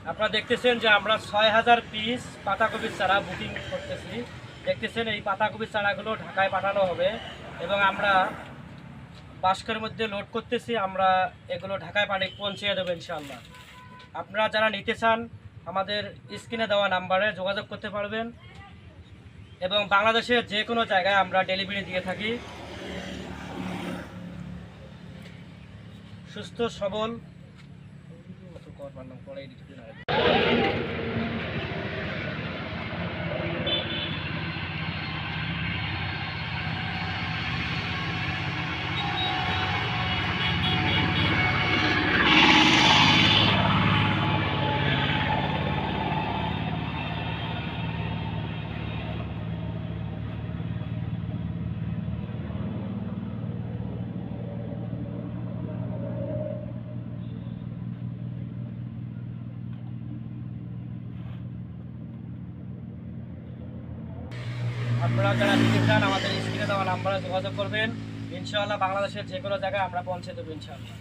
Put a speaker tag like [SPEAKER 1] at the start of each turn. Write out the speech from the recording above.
[SPEAKER 1] আপনারা দেখতেছেন যে আমরা 6000 পিস পাতাকপির চারা বুকিং করতেছি। দেখতেছেন এই পাতাকপির চারাগুলো ঢাকায় পাঠানো হবে এবং আমরা বাস্কের মধ্যে লোড করতেছি। আমরা এগুলো ঢাকায় পৌঁছে দেবো ইনশাআল্লাহ। আপনারা যারা নিতে চান আমাদের স্ক্রিনে দেওয়া নাম্বারে যোগাযোগ করতে পারবেন এবং বাংলাদেশের যে কোনো জায়গায় আমরা ডেলিভারি দিয়ে থাকি। সুস্থ সবল আপনারা যারা নিতে চান আমাদের স্ক্রিনে দেওয়া নাম্বারে যোগাযোগ করবেন। ইনশাআল্লাহ বাংলাদেশের যে কোনো জায়গায় আমরা পৌঁছে দেবো ইনশাআল্লাহ।